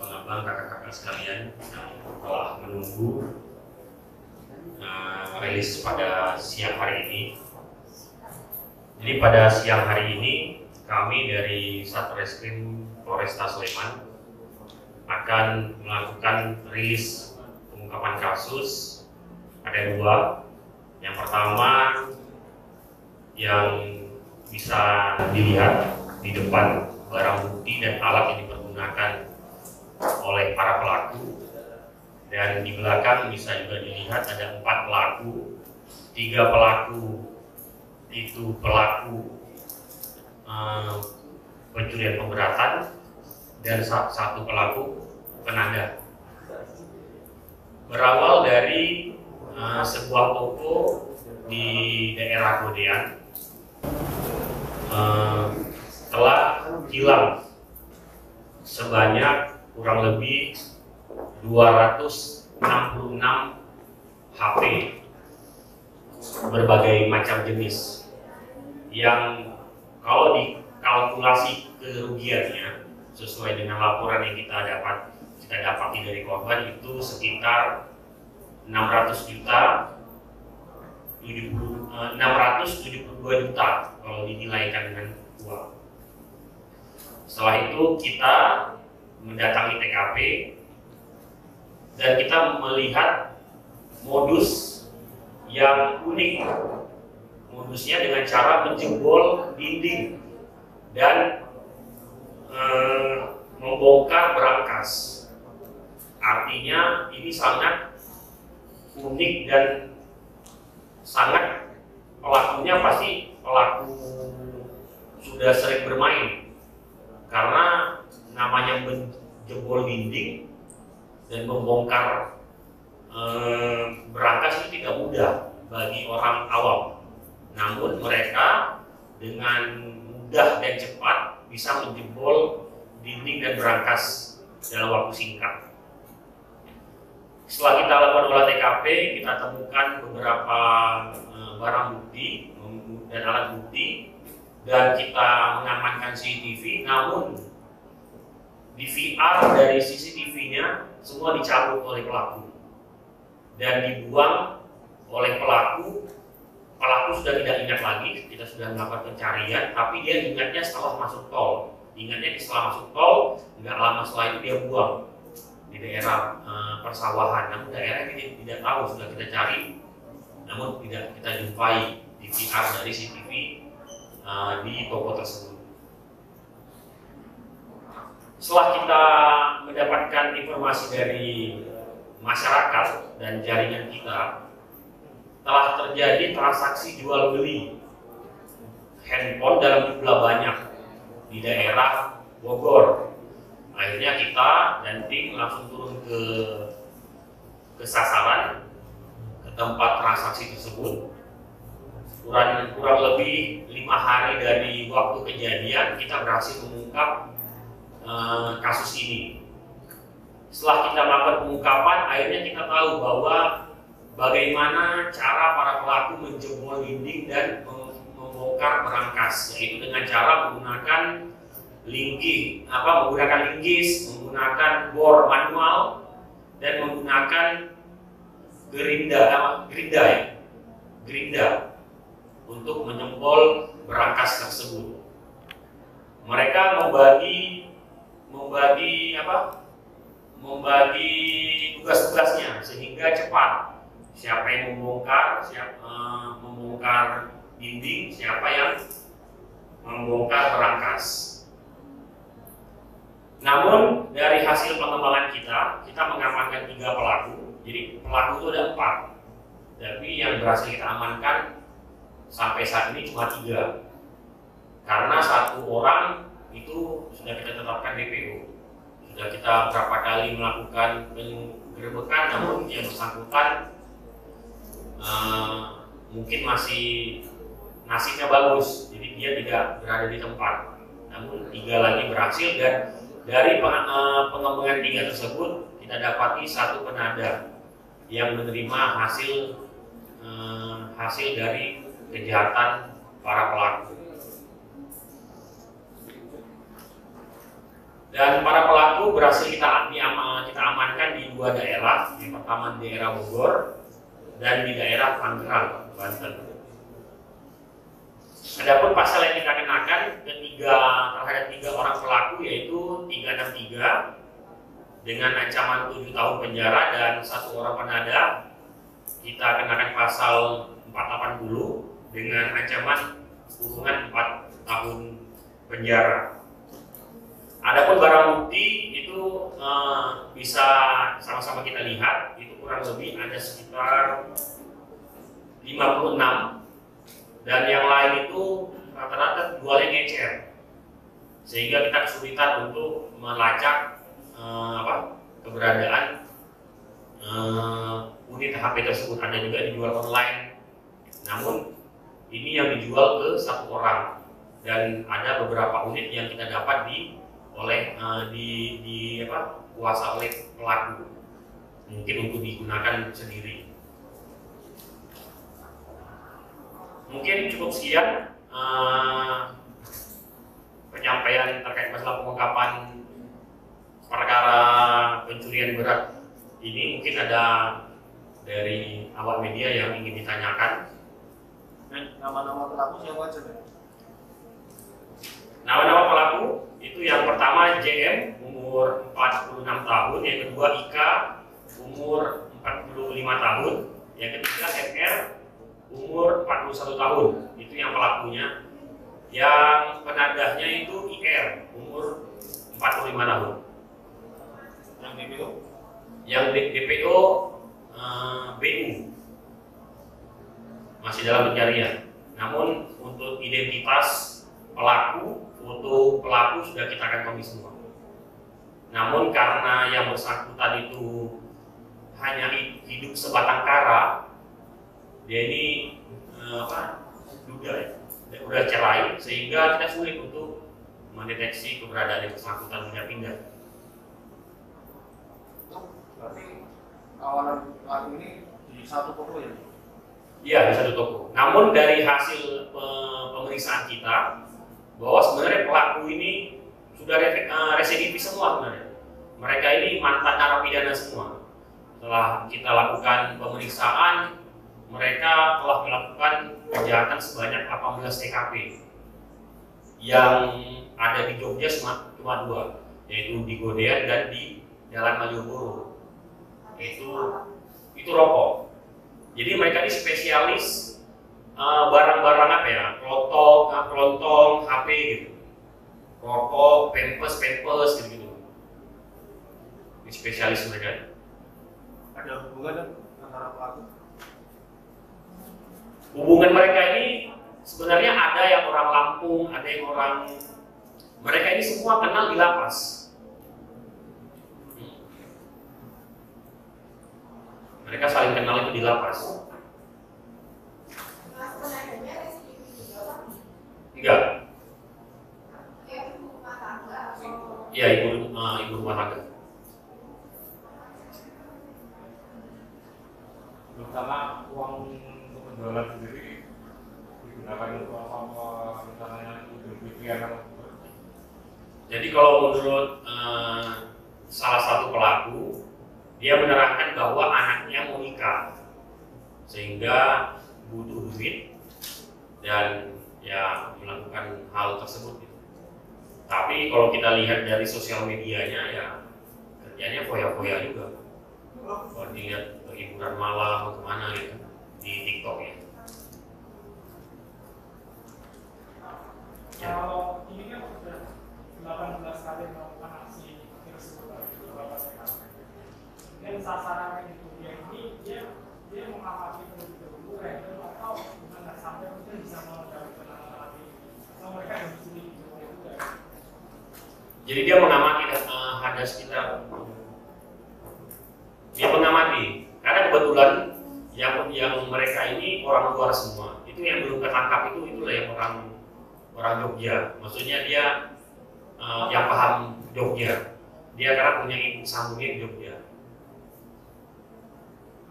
abang-abang, kakak-kakak sekalian yang telah menunggu rilis pada siang hari ini. Jadi pada siang hari ini kami dari Satreskrim Polresta Sleman akan melakukan rilis pengungkapan kasus. Ada dua. Yang pertama yang bisa dilihat di depan, barang bukti dan alat yang dipergunakan oleh para pelaku, dan di belakang bisa juga dilihat ada 4 pelaku. 3 pelaku itu pelaku pencurian pemberatan dan 1 pelaku penanda. Berawal dari sebuah toko di daerah Godean telah hilang sebanyak kurang lebih 266 HP berbagai macam jenis, yang kalau dikalkulasi kerugiannya sesuai dengan laporan yang kita dapati dari korban itu sekitar 672 juta kalau dinilaikan dengan uang. Setelah itu kita mendatangi TKP dan kita melihat modus yang unik. Modusnya dengan cara menjebol dinding dan membongkar berangkas. Artinya ini sangat unik dan sangat, pelakunya pasti pelaku sudah sering bermain, karena namanya menjebol dinding dan membongkar berangkas itu tidak mudah bagi orang awam. Namun mereka dengan mudah dan cepat bisa menjebol dinding dan berangkas dalam waktu singkat. Setelah kita lakukan olah TKP, kita temukan beberapa barang bukti dan alat bukti, dan kita mengamankan CCTV. Namun DVR dari CCTV-nya semua dicabut oleh pelaku dan dibuang oleh pelaku. Pelaku sudah tidak ingat lagi, kita sudah melakukan pencarian, tapi dia ingatnya setelah masuk tol. Ingatnya setelah masuk tol, nggak lama setelah itu dia buang di daerah persawahan. Namun daerah ini tidak tahu, sudah kita cari, namun tidak kita jumpai DVR dari CCTV di toko tersebut. Setelah kita mendapatkan informasi dari masyarakat dan jaringan kita, telah terjadi transaksi jual beli handphone dalam jumlah banyak di daerah Bogor. Akhirnya kita dan tim langsung turun ke sasaran, ke tempat transaksi tersebut. Kurang lebih 5 hari dari waktu kejadian kita berhasil mengungkap kasus ini. Setelah kita melakukan pengungkapan, akhirnya kita tahu bahwa bagaimana cara para pelaku menjebol dinding dan membongkar berangkas, yaitu dengan cara menggunakan linggis, menggunakan bor manual, dan menggunakan gerinda untuk menyembol berangkas tersebut. Mereka membagi tugas-tugasnya sehingga cepat. Siapa yang membongkar, membongkar dinding, siapa yang membongkar berangkas. Namun dari hasil pengembangan kita mengamankan 3 pelaku. Jadi pelaku itu ada 4, tapi yang berhasil kita amankan sampai saat ini cuma 3. Karena 1 orang itu sudah kita tetapkan DPO. Sudah kita berapa kali melakukan penggerebekan, namun yang bersangkutan mungkin masih nasibnya bagus, jadi dia tidak berada di tempat. Namun 3 lagi berhasil, dan dari pengembangan 3 tersebut kita dapati 1 penanda yang menerima hasil dari kejahatan para pelaku. Dan para pelaku berhasil kita amankan di 2 daerah, yang pertama di daerah Bogor dan di daerah Tangerang, Banten. Adapun pasal yang kita kenakan terhadap 3 orang pelaku yaitu 363 dengan ancaman 7 tahun penjara dan 1 orang penada. Kita kenakan pasal 480 dengan ancaman kurungan 4 tahun penjara. Adapun barang bukti itu bisa sama-sama kita lihat, itu kurang lebih ada sekitar 56 dan yang lain itu rata-rata jualnya ngecer, sehingga kita kesulitan untuk melacak keberadaan unit HP tersebut. Ada juga dijual online, namun ini yang dijual ke 1 orang dan ada beberapa unit yang kita dapat kuasa oleh pelaku, mungkin untuk digunakan sendiri. Mungkin cukup sekian penyampaian terkait masalah pengungkapan perkara pencurian berat ini. Mungkin ada dari awak media yang ingin ditanyakan. Nama-nama pelaku siapa aja? Nama-nama pelaku itu yang pertama JM umur 46 tahun, yang kedua Ika umur 45 tahun, yang ketiga MR umur 41 tahun. Itu yang pelakunya. Yang penadahnya itu IR umur 45 tahun. Yang DPO? Yang DPO BU masih dalam pencarian. Namun untuk identitas pelaku, foto pelaku sudah kita kantongi semua. Namun karena yang bersangkutan itu hanya hidup sebatang kara, dia ini udah cerai, sehingga kita sulit untuk mendeteksi keberadaan yang bersangkutan pindah-pindah. Berarti kawanan pelaku ini di 1 toko ya? Iya, di 1 toko. Namun dari hasil pemeriksaan kita bahwa sebenarnya pelaku ini sudah residivis semua sebenarnya. Mereka ini mantan narapidana semua. Setelah kita lakukan pemeriksaan, mereka telah melakukan kejahatan sebanyak 18 TKP. Yang ada di Jogja cuma 2, yaitu di Godean dan di Jalan Malioboro. Itu rokok. Jadi mereka ini spesialis barang-barang kelontong, HP gitu, rokok, pampers gitu. Ini spesialis mereka. Ada hubungan antara pelaku? Hubungan mereka ini sebenarnya ada yang orang Lampung, ada yang orang, mereka ini semua kenal di lapas. Mereka saling kenal itu di lapas. Enggak. Iya, ibu rumah tangga. Terutama uang untuk penjualan sendiri digunakan untuk apa, misalnya untuk pikiran. Jadi kalau menurut salah satu pelaku, dia menerangkan bahwa anaknya mau nikah, sehingga butuh duit dan ya melakukan hal tersebut. Tapi kalau kita lihat dari sosial medianya, ya kerjanya foya-foya juga. Kalau dilihat hiburan malam kemana gitu di TikTok ya. Kalau ini kan sudah 18 kali melakukan aksi tersebut di beberapa TKP. Dan sasaran itu dia mengamati terlebih dahulu random atau nggak sampai mungkin bisa mengetahui penanganan ini. Atau mereka yang disini juga. Jadi dia mengamati ada sekitar, dia mengamati karena kebetulan yang mereka ini orang luar semua. Itu yang belum ketangkap itulah yang orang Jogja. Maksudnya dia yang paham Jogja. Dia karena punya ibu sambungnya di Jogja.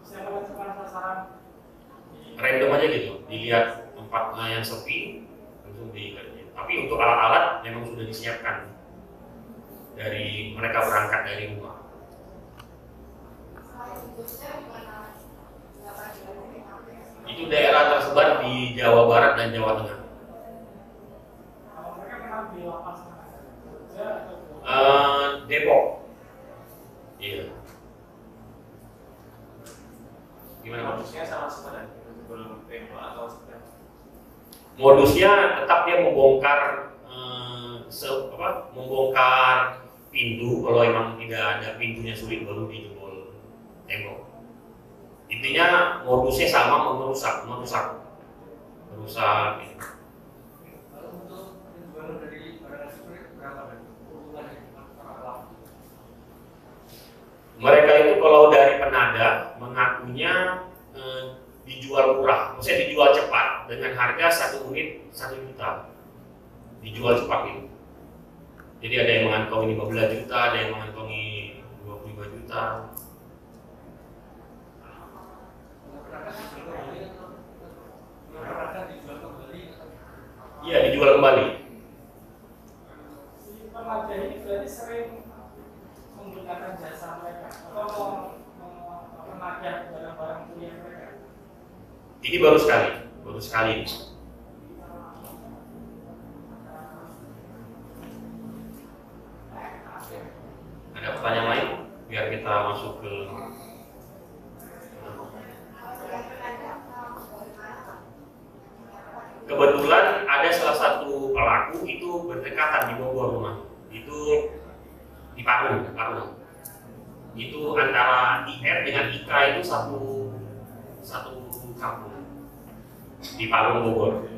Siapa sasaran? Random aja gitu, dilihat tempat yang sepi langsung dikerjain. Tapi untuk alat-alat memang sudah disiapkan dari mereka berangkat dari rumah. Itu daerah tersebar di Jawa Barat dan Jawa Tengah. Kalau mereka kenal di lapas mana? Jogja atau Depok. Iya. Gimana Pak? Modusnya sama sebenarnya belum tembak atau seperti Modusnya tetap dia membongkar membongkar pintu. Kalau emang tidak ada pintunya sulit baru dijebol tembok. Intinya modusnya sama, merusak ini. Kalau untuk penjualan dari barang tersebut berapa dan keuntungan yang Mereka itu kalau dari penada mengakunya dijual murah, maksudnya dijual cepat dengan harga 1 unit 1 juta. Dijual cepat itu. Jadi ada yang mengantongi 15 juta, ada yang mengantongi 25 juta. Iya, dijual kembali. si penajah ini berarti sering menggunakan jasa mereka atau menajah barang-barang kuliah mereka. Ini baru sekali. Ada pertanyaan lain? Biar kita masuk ke kebetulan ada salah satu pelaku itu berdekatan di Bogor rumah. Itu di Parung. Itu antara IR dengan IK itu satu kampung di Parung Bogor.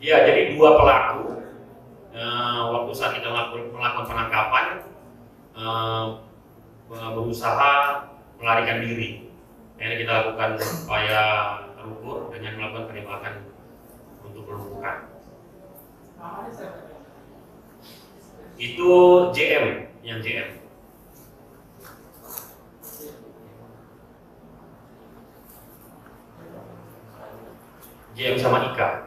Ya, jadi 2 pelaku waktu saat kita melakukan penangkapan berusaha melarikan diri. Akhirnya kita lakukan upaya terukur dengan melakukan penembakan untuk melumpuhkan. Namanya siapa? Itu JM, yang JM. JM sama Ika.